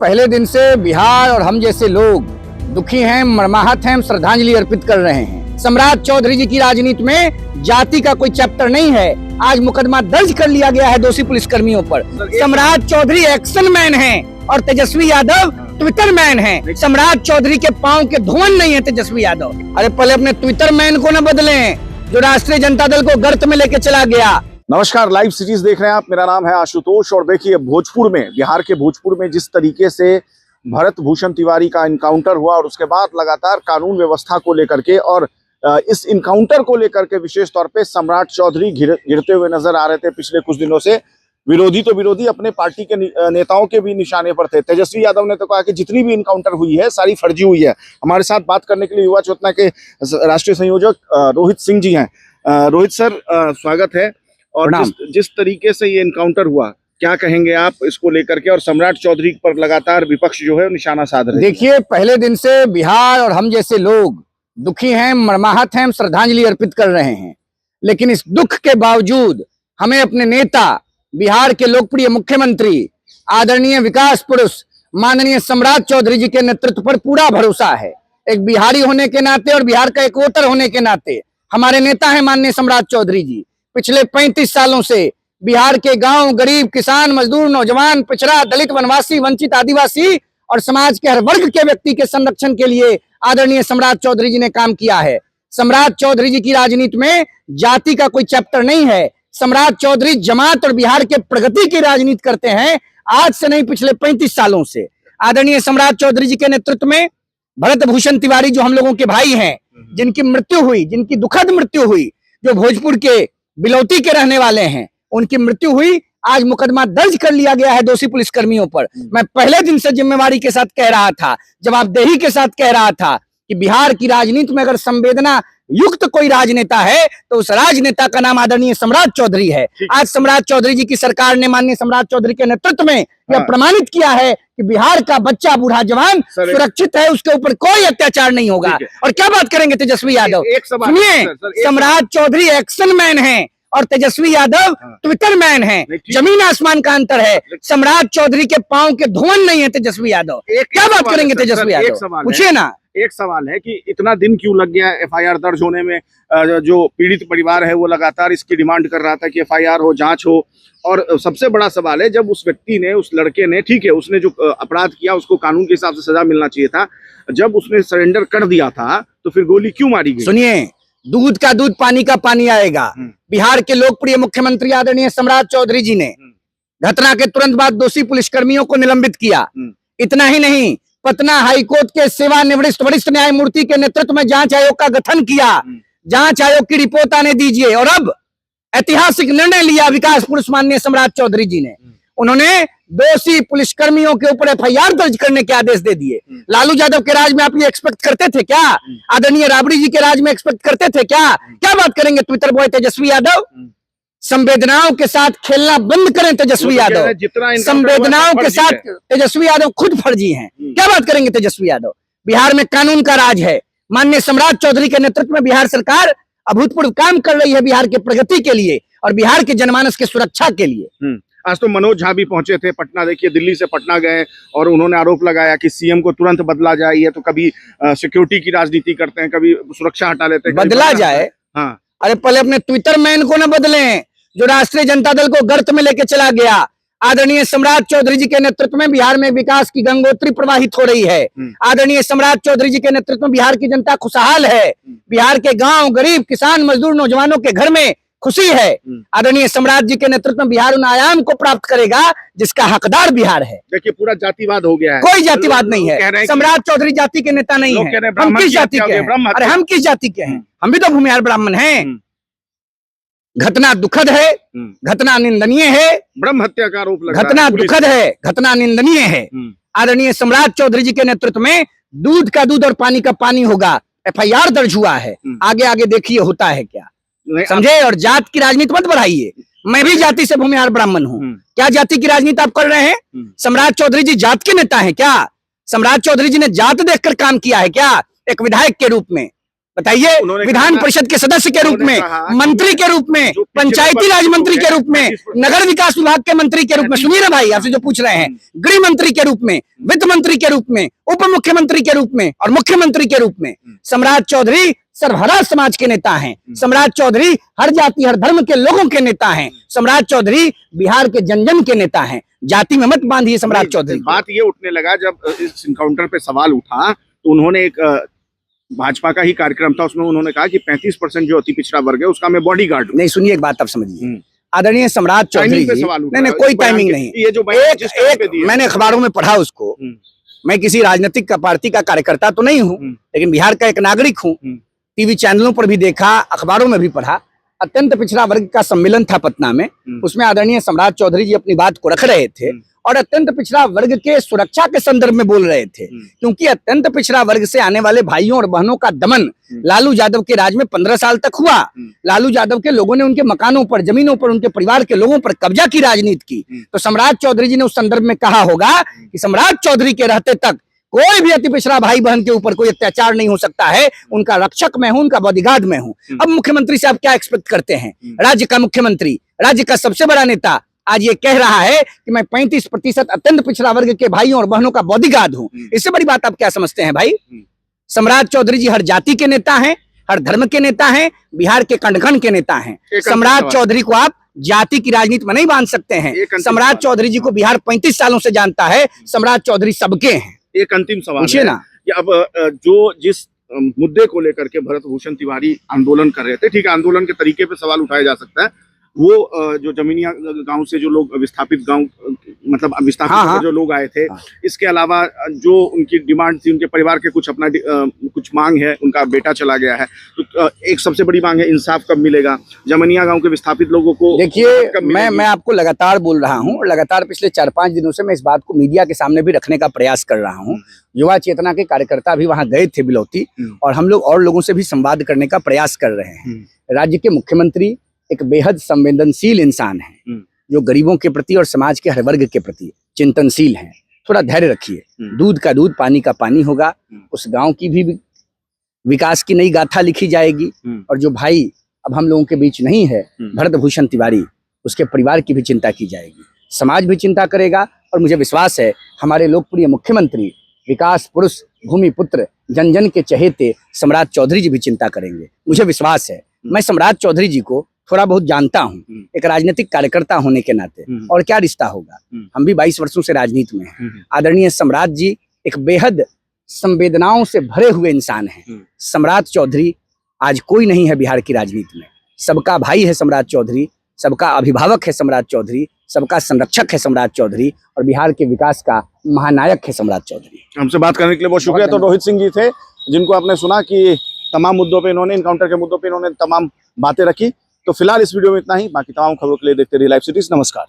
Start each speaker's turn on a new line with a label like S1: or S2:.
S1: पहले दिन से बिहार और हम जैसे लोग दुखी हैं, मर्माहत हैं, श्रद्धांजलि अर्पित कर रहे हैं। सम्राट चौधरी जी की राजनीति में जाति का कोई चैप्टर नहीं है। आज मुकदमा दर्ज कर लिया गया है दोषी पुलिसकर्मियों पर। सम्राट चौधरी एक्शन मैन हैं और तेजस्वी यादव ट्विटर मैन हैं। सम्राट चौधरी के पांव के धुवन नहीं है तेजस्वी यादव। अरे पहले अपने ट्विटर मैन को न बदलें जो राष्ट्रीय जनता दल को गर्त में लेके चला गया।
S2: नमस्कार, लाइव सिटीज देख रहे हैं आप। मेरा नाम है आशुतोष और देखिए भोजपुर में, बिहार के भोजपुर में जिस तरीके से भरत भूषण तिवारी का इनकाउंटर हुआ और उसके बाद लगातार कानून व्यवस्था को लेकर के और इस इनकाउंटर को लेकर के विशेष तौर पे सम्राट चौधरी गिरते हुए नजर आ रहे थे पिछले कुछ दिनों से। विरोधी तो विरोधी, अपने पार्टी के नेताओं के भी निशाने पर थे। तेजस्वी यादव ने तो कहा कि जितनी भी इनकाउंटर हुई है सारी फर्जी हुई है। हमारे साथ बात करने के लिए युवा चेतना के राष्ट्रीय संयोजक रोहित सिंह जी हैं। रोहित सर, स्वागत है। और जिस तरीके से ये इनकाउंटर हुआ, क्या कहेंगे आप इसको लेकर के? और सम्राट चौधरी पर लगातार विपक्ष जो है निशाना साध रहे हैं।
S1: देखिए, पहले दिन से बिहार और हम जैसे लोग दुखी हैं, मर्माहत हैं, श्रद्धांजलि अर्पित कर रहे हैं। लेकिन इस दुख के बावजूद हमें अपने नेता, बिहार के लोकप्रिय मुख्यमंत्री, आदरणीय विकास पुरुष माननीय सम्राट चौधरी जी के नेतृत्व पर पूरा भरोसा है। एक बिहारी होने के नाते और बिहार का एक वोटर होने के नाते हमारे नेता हैं माननीय सम्राट चौधरी जी। पिछले 35 सालों से बिहार के गांव, गरीब, किसान, मजदूर, नौजवान, पिछड़ा, दलित, वनवासी, वंचित, आदिवासी और समाज के हर वर्ग के व्यक्ति के संरक्षण के लिए आदरणीय सम्राट चौधरी जी ने काम किया है। सम्राट चौधरी जी की राजनीति में जाति का कोई चैप्टर नहीं है। सम्राट चौधरी जमात और बिहार के प्रगति की राजनीति करते हैं, आज से नहीं, पिछले 35 सालों से। आदरणीय सम्राट चौधरी जी के नेतृत्व में भरत भूषण तिवारी जो हम लोगों के भाई हैं, जिनकी मृत्यु हुई, जिनकी दुखद मृत्यु हुई, जो भोजपुर के बिलौती के रहने वाले हैं, उनकी मृत्यु हुई। आज मुकदमा दर्ज कर लिया गया है दोषी पुलिसकर्मियों पर। मैं पहले दिन से जिम्मेवारी के साथ कह रहा था, जवाबदेही के साथ कह रहा था कि बिहार की राजनीति में अगर संवेदना युक्त कोई राजनेता है तो उस राजनेता का नाम आदरणीय सम्राट चौधरी है। आज सम्राट चौधरी जी की सरकार ने माननीय सम्राट चौधरी के नेतृत्व में यह प्रमाणित किया है कि बिहार का बच्चा, बूढ़ा, जवान सुरक्षित है, उसके ऊपर कोई अत्याचार नहीं होगा। और क्या बात करेंगे तेजस्वी यादव? सुनिए, सम्राट चौधरी एक्शन मैन है और तेजस्वी यादव ट्विटर मैन है। जमीन आसमान का अंतर है। सम्राट चौधरी के पांव के धुवन नहीं है तेजस्वी यादव। क्या बात करेंगे तेजस्वी यादव? पूछिए ना।
S2: एक सवाल है कि इतना दिन क्यों लग गया एफआईआर दर्ज होने में? जो पीड़ित परिवार है वो लगातार इसकी डिमांड कर रहा था कि एफआईआर हो, जांच हो। और सबसे बड़ा सवाल है, जब उस व्यक्ति ने, उस लड़के ने, ठीक है उसने जो अपराध किया उसको कानून के हिसाब से सजा मिलना चाहिए था, जब उसने सरेंडर कर दिया था तो फिर गोली क्यों मारी गई?
S1: सुनिए, दूध का दूध, पानी का पानी आएगा। बिहार के लोकप्रिय मुख्यमंत्री आदरणीय सम्राट चौधरी जी ने घटना के तुरंत बाद दोषी पुलिसकर्मियों को निलंबित किया। इतना ही नहीं, पटना हाईकोर्ट के सेवानिवृत्त वरिष्ठ न्यायमूर्ति के नेतृत्व में जांच आयोग का गठन किया। जांच आयोग की रिपोर्ट आने दीजिए। और अब ऐतिहासिक निर्णय लिया विकास पुरुष माननीय सम्राट चौधरी जी ने। उन्होंने दोषी पुलिसकर्मियों के ऊपर एफआईआर दर्ज करने के आदेश दे दिए। लालू यादव के राज में आप ये एक्सपेक्ट करते थे क्या? आदरणीय राबड़ी जी के राज में एक्सपेक्ट करते थे क्या? क्या बात करेंगे ट्विटर बॉय तेजस्वी यादव? संवेदनाओं के साथ खेलना बंद करें तेजस्वी यादव। संवेदनाओं के साथ तेजस्वी यादव खुद फर्जी हैं। क्या बात करेंगे तेजस्वी यादव? बिहार में कानून का राज है। माननीय सम्राट चौधरी के नेतृत्व में बिहार सरकार अभूतपूर्व काम कर रही है बिहार के प्रगति के लिए और बिहार के जनमानस के सुरक्षा के लिए।
S2: आज तो मनोज झा भी पहुंचे थे पटना। देखिए, दिल्ली से पटना गए और उन्होंने आरोप लगाया कि सीएम को तुरंत बदला जाए। ये तो कभी सिक्योरिटी की राजनीति करते हैं, कभी सुरक्षा हटा लेते हैं।
S1: बदला जाए?
S2: हाँ।
S1: अरे पहले अपने ट्विटर मैन को न बदलें जो राष्ट्रीय जनता दल को गर्त में लेके चला गया। आदरणीय सम्राट चौधरी जी के नेतृत्व में बिहार में विकास की गंगोत्री प्रवाहित हो रही है। आदरणीय सम्राट चौधरी जी के नेतृत्व में बिहार की जनता खुशहाल है। बिहार के गांव, गरीब, किसान, मजदूर, नौजवानों के घर में खुशी है। आदरणीय सम्राट जी के नेतृत्व में बिहार उन आयाम को प्राप्त करेगा जिसका हकदार बिहार है।
S2: देखिए, पूरा जातिवाद हो गया है।
S1: कोई जातिवाद नहीं है। सम्राट चौधरी जाति के नेता नहीं है। हम किस जाति के हैं? अरे हम किस जाति के हैं? हम भी तो भूमिहार ब्राह्मण हैं। घटना दुखद है, घटना निंदनीय है।
S2: ब्रह्म हत्या का आरोप लगा।
S1: घटना दुखद है, घटना निंदनीय है। आदरणीय सम्राट चौधरी जी के नेतृत्व में दूध का दूध और पानी का पानी होगा। एफआईआर दर्ज हुआ है। आगे आगे देखिए होता है क्या, समझे? और जात की राजनीति मत बढ़ाइए। मैं भी जाति से भूमिहार ब्राह्मण हूँ। क्या जाति की राजनीति आप कर रहे हैं? सम्राट चौधरी जी जात के नेता हैं क्या? सम्राट चौधरी जी ने जात देखकर काम किया है क्या एक विधायक के रूप में? बताइए,
S2: उन्होंने
S1: विधान
S2: कहा-
S1: परिषद के सदस्य के रूप
S2: उन्होंने
S1: में,
S2: कहा कि
S1: मंत्री के रूप में,
S2: जो पिछले
S1: पंचायती
S2: वर्ष
S1: राज
S2: जो
S1: मंत्री
S2: है,
S1: के रूप में,
S2: 35%
S1: नगर विकास विभाग के मंत्री के रूप में, सुनिए ना भाई, आपसे जो पूछ रहे हैं, गृह मंत्री के रूप में, वित्त मंत्री के रूप में, उप मुख्यमंत्री के रूप में और मुख्यमंत्री के रूप में सम्राट चौधरी सर्वहारा समाज के नेता हैं। सम्राट चौधरी हर जाति हर धर्म के लोगों के नेता हैं। सम्राट चौधरी बिहार के जन जन के नेता हैं। जाति में मत बांधिए सम्राट
S2: नहीं,
S1: चौधरी।
S2: बात ये उठने लगा जब इस इनकाउंटर पे सवाल उठा तो उन्होंने एक भाजपा का ही कार्यक्रम था, उसमें उन्होंने कहा कि 35% जो अति पिछड़ा वर्ग है उसका मैं बॉडीगार्ड हूं।
S1: नहीं, सुनिए एक बात आप समझिए, आदरणीय सम्राट चौधरी
S2: टाइमिंग पे
S1: जी,
S2: सवाल उठ
S1: नहीं
S2: रहा
S1: नहीं
S2: है।
S1: कोई
S2: बयान
S1: टाइमिंग
S2: के-
S1: नहीं,
S2: ये जो बयान जिस टाइम पे
S1: एक
S2: दिए-
S1: मैंने अखबारों में पढ़ा उसको। मैं किसी राजनीतिक का पार्टी का कार्यकर्ता तो नहीं हूँ, लेकिन बिहार का एक नागरिक हूँ। टीवी चैनलों पर भी देखा, अखबारों में भी पढ़ा। अत्यंत पिछड़ा वर्ग का सम्मेलन था पटना में, उसमें आदरणीय सम्राट चौधरी जी अपनी बात को रख रहे थे और अत्यंत पिछड़ा वर्ग के सुरक्षा के संदर्भ में बोल रहे थे, क्योंकि अत्यंत पिछड़ा वर्ग से आने वाले भाइयों और बहनों का दमन लालू यादव के राज में 15 साल तक हुआ। लालू यादव के लोगों ने उनके मकानों पर, जमीनों पर, उनके परिवार के लोगों पर कब्जा की राजनीति की। तो सम्राट चौधरी जी ने उस संदर्भ में कहा होगा कि सम्राट चौधरी के रहते तक कोई भी अति पिछड़ा भाई बहन के ऊपर कोई अत्याचार नहीं हो सकता है। उनका रक्षक मैं हूं, उनका बॉडीगार्ड मैं हूं। अब मुख्यमंत्री से आप क्या एक्सपेक्ट करते हैं? राज्य का मुख्यमंत्री, राज्य का सबसे बड़ा नेता आज ये कह रहा है कि मैं 35% अत्यंत पिछड़ा वर्ग के भाइयों और बहनों का बॉडीगार्ड हूं। इससे बड़ी बात आप क्या समझते हैं भाई? सम्राट चौधरी जी हर जाति के नेता हैं, हर धर्म के नेता हैं, बिहार के कण कण के नेता हैं। सम्राट चौधरी को आप जाति की राजनीति में नहीं बांध सकते हैं। सम्राट चौधरी जी को बिहार 35 सालों से जानता है। सम्राट चौधरी सबके हैं।
S2: एक अंतिम सवाल
S1: पूछिए
S2: है
S1: ना।
S2: कि अब जो जिस मुद्दे को लेकर के भरत भूषण तिवारी आंदोलन कर रहे थे, ठीक है, आंदोलन के तरीके पे सवाल उठाया जा सकता है। वो जो जमीनिया गांव से जो लोग विस्थापित गांव, मतलब विस्थापित
S1: हाँ।
S2: जो लोग आए थे, इसके अलावा जो उनकी डिमांड थी, उनके परिवार के कुछ अपना कुछ मांग है, उनका बेटा चला गया है, तो एक सबसे बड़ी मांग है इंसाफ कब मिलेगा, जमीनिया गांव के विस्थापित लोगों को
S1: देखिए, मैं आपको लगातार बोल रहा हूँ, लगातार पिछले 4-5 दिनों से मैं इस बात को मीडिया के सामने भी रखने का प्रयास कर रहा हूँ। युवा चेतना के कार्यकर्ता भी वहां गए थे बिलौती, और हम लोग और लोगों से भी संवाद करने का प्रयास कर रहे हैं। राज्य के मुख्यमंत्री एक बेहद संवेदनशील इंसान है, जो गरीबों के प्रति और समाज के हर वर्ग के प्रति चिंतनशील हैं। थोड़ा धैर्य रखिए, दूध का दूध पानी का पानी होगा। उस गांव की भी विकास की नई गाथा लिखी जाएगी। और जो भाई अब हम लोगों के बीच नहीं है, भरत भूषण तिवारी, उसके परिवार की भी चिंता की जाएगी। समाज भी चिंता करेगा और मुझे विश्वास है हमारे लोकप्रिय मुख्यमंत्री, विकास पुरुष, भूमि पुत्र, जन जन के चहेते सम्राट चौधरी जी भी चिंता करेंगे। मुझे विश्वास है। मैं सम्राट चौधरी जी को थोड़ा बहुत जानता हूँ, एक राजनीतिक कार्यकर्ता होने के नाते। और क्या रिश्ता होगा, हम भी 22 वर्षों से राजनीति में हैं। आदरणीय सम्राट जी एक बेहद संवेदनाओं से भरे हुए इंसान हैं। सम्राट चौधरी आज कोई नहीं है बिहार की राजनीति में। सबका भाई है सम्राट चौधरी, सबका अभिभावक है सम्राट चौधरी, सबका संरक्षक है सम्राट चौधरी, और बिहार के विकास का महानायक है सम्राट चौधरी।
S2: हमसे बात करने के लिए बहुत शुक्रिया। तो रोहित सिंह जी थे, जिनको आपने सुना कि तमाम मुद्दों पे इन्होंने, इनकाउंटर के मुद्दों पे इन्होंने तमाम बातें रखी। तो फिलहाल इस वीडियो में इतना ही। बाकी तमाम खबरों के लिए देखते रहिए लाइव सिटीज। नमस्कार।